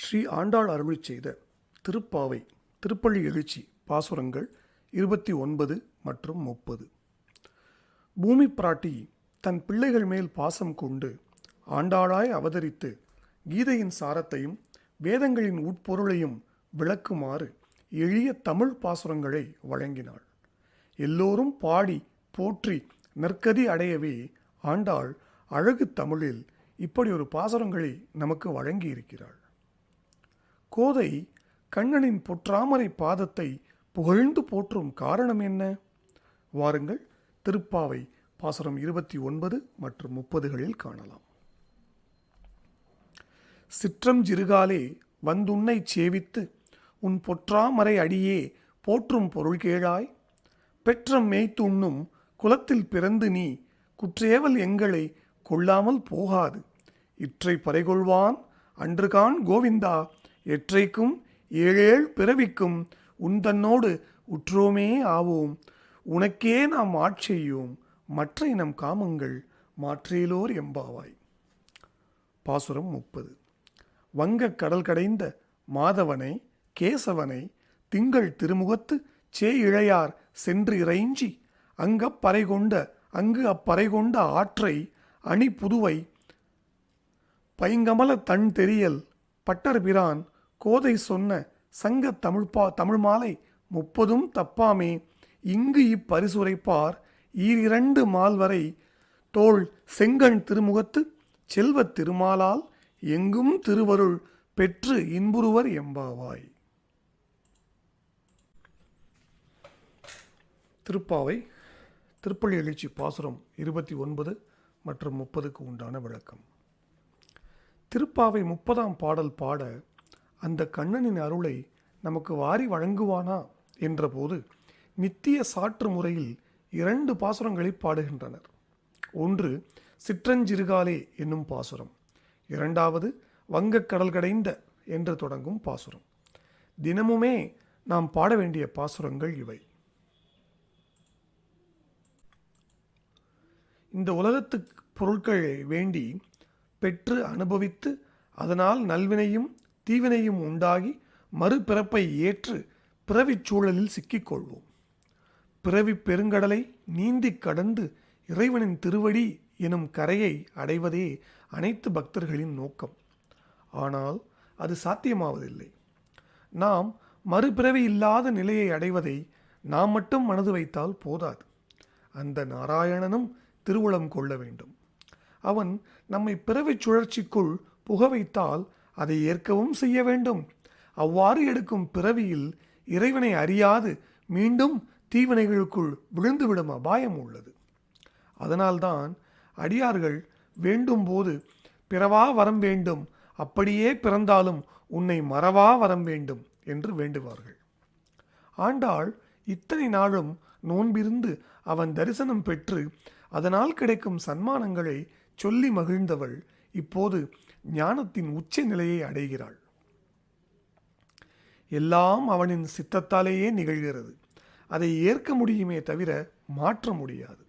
ஸ்ரீ ஆண்டாள் அருளிச் செய்த திருப்பாவை திருப்பள்ளி எழுச்சி பாசுரங்கள் 29 மற்றும் 30. பூமி பிராட்டி தன் பிள்ளைகள் மேல் பாசம் கொண்டு ஆண்டாளாய் அவதரித்து கீதையின் சாரத்தையும் வேதங்களின் உட்பொருளையும் விளக்குமாறு எளிய தமிழ் பாசுரங்களை வழங்கினாள். எல்லோரும் பாடி போற்றி நற்கதி அடையவே ஆண்டாள் அழகு தமிழில் இப்படி ஒரு பாசுரங்களை நமக்கு வழங்கியிருக்கிறாள். கோதை கண்ணனின் பொற்றாமரை பாதத்தை புகழ்ந்து போற்றும் காரணம் என்ன? வாருங்கள், திருப்பாவை பாசுரம் 29 மற்றும் 30களில் காணலாம். சிற்றஞ்சிறுகாலே வந்துன்னை சேவித்து உன் பொற்றாமரை அடியே போற்றும் பொருள் கேளாய். பெற்றம் மேய்த்துண்ணும் குலத்தில் பிறந்து நீ குற்றேவல் எங்களை கொள்ளாமல் போகாது. இற்றை பறைகொள்வான் அன்றுகான் கோவிந்தா, எற்றைக்கும் ஏழேழ் பிறவிக்கும் உந்தன்னோடு உற்றோமே ஆவோம். உனக்கே நாம் ஆட்செய்யோம், மற்றை நம் காமங்கள் மாற்றேலோர் எம்பாவாய். பாசுரம் 30. வங்கக் கடல் கடைந்த மாதவனை கேசவனை திங்கள் திருமுகத்து சே இழையார் சென்று இறைஞ்சி அங்கு அப்பறை கொண்ட ஆற்றை அணி புதுவை பைங்கமல தன் தெரியல் பட்டர்பிரான் கோதை சொன்ன சங்க தமிழ் மாலை 30 தப்பாமே. இங்கு இப்பரிசுரைப்பார் ஈரிரண்டு மால்வரை தோள் செங்கண் திருமுகத்து செல்வத் திருமாலால் எங்கும் திருவருள் பெற்று இன்புறுவர் எம்பாவாய். திருப்பாவை திருப்பள்ளி எழுச்சி பாசுரம் 29 மற்றும் 30க்கு உண்டான விளக்கம். திருப்பாவை 30ஆம் பாடல் பாட அந்த கண்ணனின் அருளை நமக்கு வாரி வழங்குவானா என்றபோது நித்திய சாற்று முறையில் 2 பாசுரங்களை பாடுகின்றனர். ஒன்று சிற்றஞ்சிறுகாலே என்னும் பாசுரம், 2வது வங்கக் கடல் கடைந்த என்று தொடங்கும் பாசுரம். தினமுமே நாம் பாட வேண்டிய பாசுரங்கள் இவை. இந்த உலகத்துக்கு பொருட்களை வேண்டி பெற்று அனுபவித்து அதனால் நல்வினையும் தீவினையும் உண்டாகி மறுபிறப்பை ஏற்று பிறவிச் சூழலில் சிக்கிக்கொள்வோம். பிறவி பெருங்கடலை நீந்தி கடந்து இறைவனின் திருவடி எனும் கரையை அடைவதே அனைத்து பக்தர்களின் நோக்கம். ஆனால் அது சாத்தியமாவதில்லை. நாம் மறுபிறவி இல்லாத நிலையை அடைவதை நாம் மட்டும் மனது வைத்தால் போதாது. அந்த நாராயணனும் திருவுளம் கொள்ள வேண்டும். அவன் நம்மை பிறவிச் சுழற்சிக்குள் புக வைத்தால் அதை ஏற்கவும் செய்ய வேண்டும். அவ்வாறு எடுக்கும் பிறவியில் இறைவனை அறியாது மீண்டும் தீவினைகளுக்குள் விழுந்துவிடும் அபாயம் உள்ளது. அதனால்தான் அடியார்கள் வேண்டும் போது பிறவா வரம் வேண்டும், அப்படியே பிறந்தாலும் உன்னை மறவா வரம் வேண்டும் என்று வேண்டுவார்கள். ஆண்டாள் இத்தனை நாளும் நோன்பிருந்து அவன் தரிசனம் பெற்று அதனால் கிடைக்கும் சன்மானங்களை சொல்லி மகிழ்ந்தவள் இப்போது ஞானத்தின் உச்ச நிலையை அடைகிறாள். எல்லாம் அவனின் சித்தத்தாலேயே நிகழ்கிறது. அதை ஏற்க முடியுமே தவிர மாற்ற முடியாது.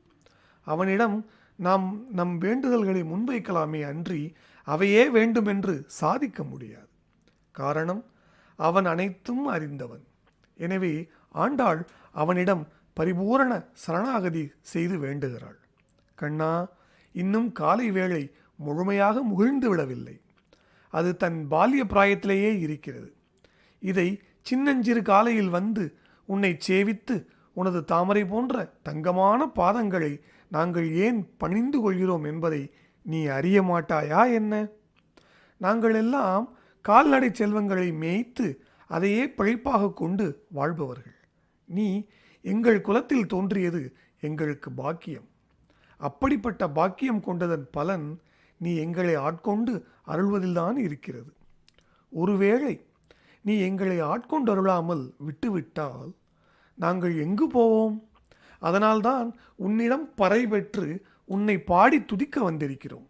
அவனிடம் நாம் நம் வேண்டுதல்களை முன்வைக்கலாமே அன்றி அவையே வேண்டுமென்று சாதிக்க முடியாது. காரணம், அவன் அனைத்தும் அறிந்தவன். எனவே ஆண்டாள் அவனிடம் பரிபூரண சரணாகதி செய்து வேண்டுகிறாள். கண்ணா, இன்னும் காலை வேளை முழுமையாக முகிழ்ந்து விடவில்லை. அது தன் பால்ய பிராயத்திலேயே இருக்கிறது. இதை சின்னஞ்சிறு காலையில் வந்து உன்னை சேவித்து உனது தாமரை போன்ற தங்கமான பாதங்களை நாங்கள் ஏன் பணிந்து கொள்கிறோம் என்பதை நீ அறிய மாட்டாயா என்ன? நாங்கள் எல்லாம் கால்நடை செல்வங்களை மேய்த்து அதையே பிழைப்பாக கொண்டு வாழ்பவர்கள். நீ எங்கள் குலத்தில் தோன்றியது எங்களுக்கு பாக்கியம். அப்படிப்பட்ட பாக்கியம் கொண்டதன் பலன் நீ எங்களை ஆட்கொண்டு அருள்வதில்தான் இருக்கிறது. ஒருவேளை நீ எங்களை ஆட்கொண்டு அருளாமல் விட்டுவிட்டால் நாங்கள் எங்கு போவோம்? அதனால்தான் உன்னிடம் பறை பெற்று உன்னை பாடி துதிக்க வந்திருக்கிறோம்.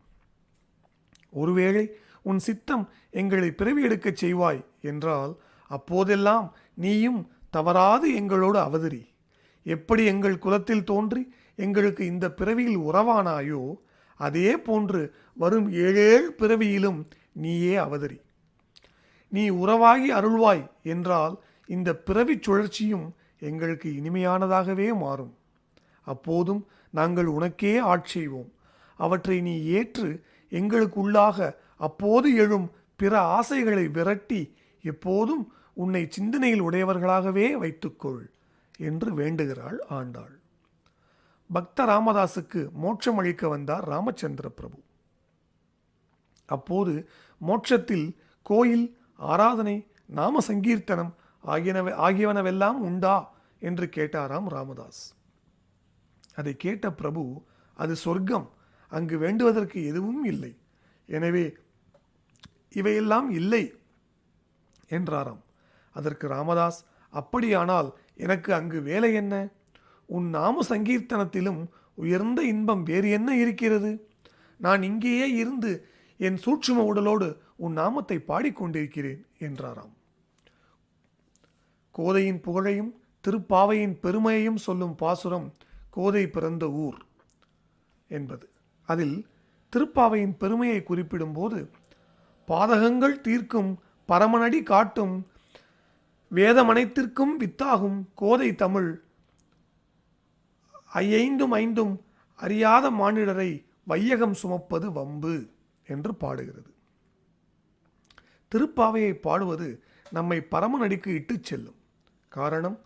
ஒருவேளை உன் சித்தம் எங்களை பிறவி எடுக்கச் செய்வாய் என்றால் அப்போதெல்லாம் நீயும் தவறாது எங்களோடு அவதரி. எப்படி எங்கள் குலத்தில் தோன்றி எங்களுக்கு இந்த பிறவியில் உறவானாயோ அதே போன்று வரும் 7 பிறவியிலும் நீயே அவதரி. நீ உறவாகி அருள்வாய் என்றால் இந்த பிறவிச் சுழற்சியும் எங்களுக்கு இனிமையானதாகவே மாறும். அப்போதும் நாங்கள் உனக்கே ஆட்செய்வோம். அவற்றை நீ ஏற்று எங்களுக்குள்ளாக அப்போது எழும் பிற ஆசைகளை விரட்டி எப்போதும் உன்னை சிந்தனையில் உடையவர்களாகவே வைத்துக்கொள் என்று வேண்டுகிறாள் ஆண்டாள். பக்த ராமதாசுக்கு மோட்சம் அளிக்க வந்தார் ராமச்சந்திர பிரபு. அப்போது மோட்சத்தில் கோயில், ஆராதனை, நாம சங்கீர்த்தனம் ஆகியவனவெல்லாம் உண்டா என்று கேட்டாராம் ராமதாஸ். அதை கேட்ட பிரபு, அது சொர்க்கம், அங்கு வேண்டுவதற்கு எதுவும் இல்லை, எனவே இவையெல்லாம் இல்லை என்றாராம். அதற்கு ராமதாஸ், அப்படியானால் எனக்கு அங்கு வேலை என்ன? உன் நாம சங்கீர்த்தனத்திலும் உயர்ந்த இன்பம் வேறு என்ன இருக்கிறது? நான் இங்கேயே இருந்து என் சூட்சும உடலோடு உன் நாமத்தை பாடிக்கொண்டிருக்கிறேன் என்றாராம். கோதையின் புகழையும் திருப்பாவையின் பெருமையையும் சொல்லும் பாசுரம் கோதை பிறந்த ஊர் என்பது. அதில் திருப்பாவையின் பெருமையை குறிப்பிடும்போது, பாதகங்கள் தீர்க்கும் பரமனடி காட்டும் வேதமனைத்திற்கும் வித்தாகும் கோதை தமிழ் ஐந்தும் ஐந்தும் அறியாத மானிடரை வையகம் சுமப்பது வம்பு என்று பாடுகிறது. திருப்பாவையை பாடுவது நம்மை பரமனடிக்கு இட்டுச் செல்லும். காரணம்,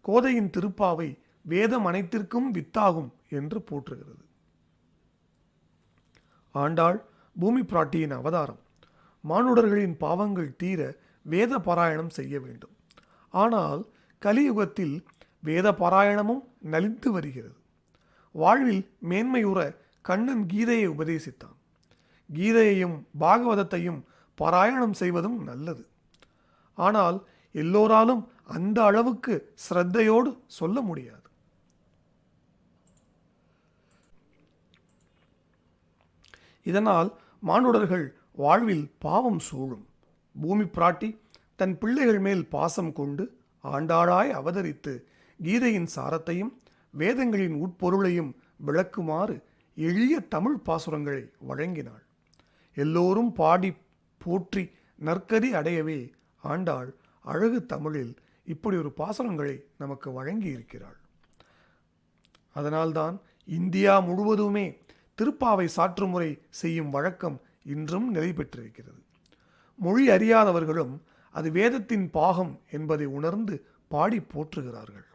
கோதையின் திருப்பாவை வேதம் அனைத்திற்கும் வித்தாகும் என்று போற்றுகிறது. ஆண்டாள் பூமி பிராட்டியின் அவதாரம். மானுடர்களின் பாவங்கள் தீர வேத பாராயணம் செய்ய வேண்டும். ஆனால் கலியுகத்தில் வேத பாராயணமும் நலிந்து வருகிறது. வாழ்வில் மேன்மையுற கண்ணன் கீதையை உபதேசித்தான். கீதையையும் பாகவதத்தையும் பாராயணம் செய்வதும் நல்லது. ஆனால் எல்லோராலும் அந்த அளவுக்கு ஸ்ரத்தையோடு சொல்ல முடியாது. இதனால் மானுடர்கள் வாழ்வில் பாவம் சூழும். பூமி பிராட்டி தன் பிள்ளைகள் மேல் பாசம் கொண்டு ஆண்டாளாய் அவதரித்து கீதையின் சாரத்தையும் வேதங்களின் உட்பொருளையும் விளக்குமாறு எளிய தமிழ் பாசுரங்களை வழங்கினாள். எல்லோரும் பாடி போற்றி நற்கதி அடையவே ஆண்டாள் அழகு தமிழில் இப்படி ஒரு பாசுரங்களை நமக்கு வழங்கி இருக்கிறாள். அதனால்தான் இந்தியா முழுவதுமே திருப்பாவை சாற்றுமுறை செய்யும் வழக்கம் இன்றும் நிலை பெற்றிருக்கிறது. மொழி அறியாதவர்களும் அது வேதத்தின் பாகம் என்பதை உணர்ந்து பாடி போற்றுகிறார்கள்.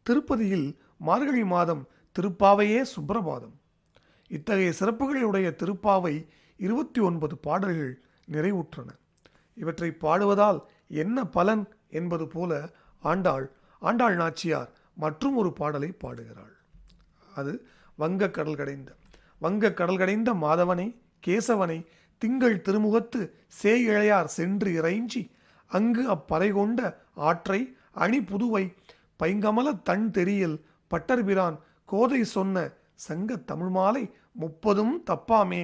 திருப்பதியில் மார்கழி மாதம் திருப்பாவையே சுப்பிரபாதம். இத்தகைய சிறப்புகளுடைய திருப்பாவை 29 பாடல்கள் நிறைவுற்றன. இவற்றை பாடுவதால் என்ன பலன் என்பது போல ஆண்டாள் நாச்சியார் மற்றும் ஒரு பாடலை பாடுகிறாள். அது வங்க கடல் கடைந்த மாதவனை கேசவனை திங்கள் திருமுகத்து சேயிழையார் சென்று இறைஞ்சி அங்கு அப்பறை கொண்ட ஆற்றை அணி புதுவை பைங்கமல தன் தெரியல் பட்டர்பிரான் கோதை சொன்ன சங்க தமிழ் மாலை 30 தப்பாமே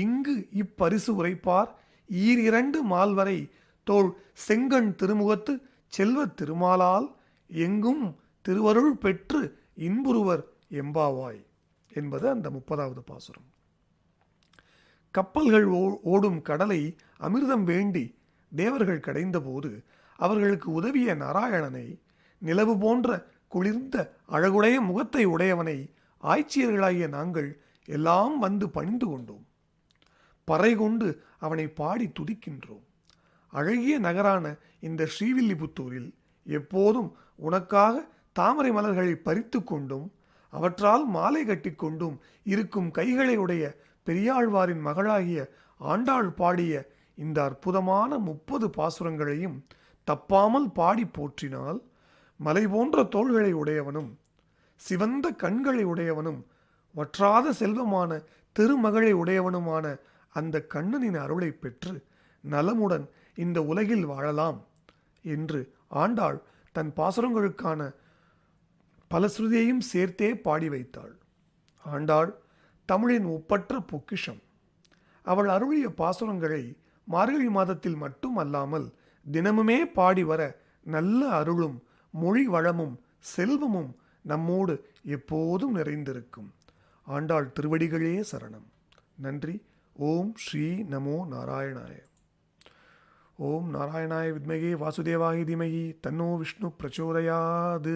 இங்கு இப்பரிசு உரைப்பார் ஈரிரண்டு மால்வரை தோள் செங்கண் திருமுகத்து செல்வ திருமாலால் எங்கும் திருவருள் பெற்று இன்புறுவர் எம்பாவாய் என்பது அந்த 30வது பாசுரம். கப்பல்கள் ஓடும் கடலை அமிர்தம் வேண்டி தேவர்கள் கடைந்த போது அவர்களுக்கு உதவிய நாராயணனை, நிலவு போன்ற குளிர்ந்த அழகுடைய முகத்தை உடையவனை ஆய்ச்சியர்களாகிய நாங்கள் எல்லாம் வந்து பணிந்து கொண்டோம். பறை கொண்டு அவனை பாடி துதிக்கின்றோம். அழகிய நகரான இந்த ஸ்ரீவில்லிபுத்தூரில் எப்போதும் உனக்காக தாமரை மலர்களை பறித்து கொண்டும் அவற்றால் மாலை கட்டி கொண்டும் இருக்கும் கைகளை உடைய பெரியாழ்வாரின் மகளாகிய ஆண்டாள் பாடிய இந்த அற்புதமான 30 பாசுரங்களையும் தப்பாமல் பாடி போற்றினால் மலை போன்ற தோள்களை உடையவனும் சிவந்த கண்களை உடையவனும் வற்றாத செல்வமான திருமகளை உடையவனுமான அந்த கண்ணனின் அருளை பெற்று நலமுடன் இந்த உலகில் வாழலாம் என்று ஆண்டாள் தன் பாசுரங்களுக்கான பலஸ்ருதியையும் சேர்த்தே பாடி வைத்தாள். ஆண்டாள் தமிழின் ஒப்பற்ற பொக்கிஷம். அவள் அருளிய பாசுரங்களை மார்கழி மாதத்தில் மட்டும் அல்லாமல் தினமுமே பாடி வர நல்ல அருளும் மொழி வளமும் செல்வமும் நம்மோடு எப்போதும் நிறைந்திருக்கும். ஆண்டாள் திருவடிகளே சரணம். நன்றி. ஓம் ஸ்ரீ நமோ நாராயணாய. ஓம் நாராயணாய வித்மகே வாசுதேவாய தீமகி தன்னோ விஷ்ணு பிரச்சோதயாது.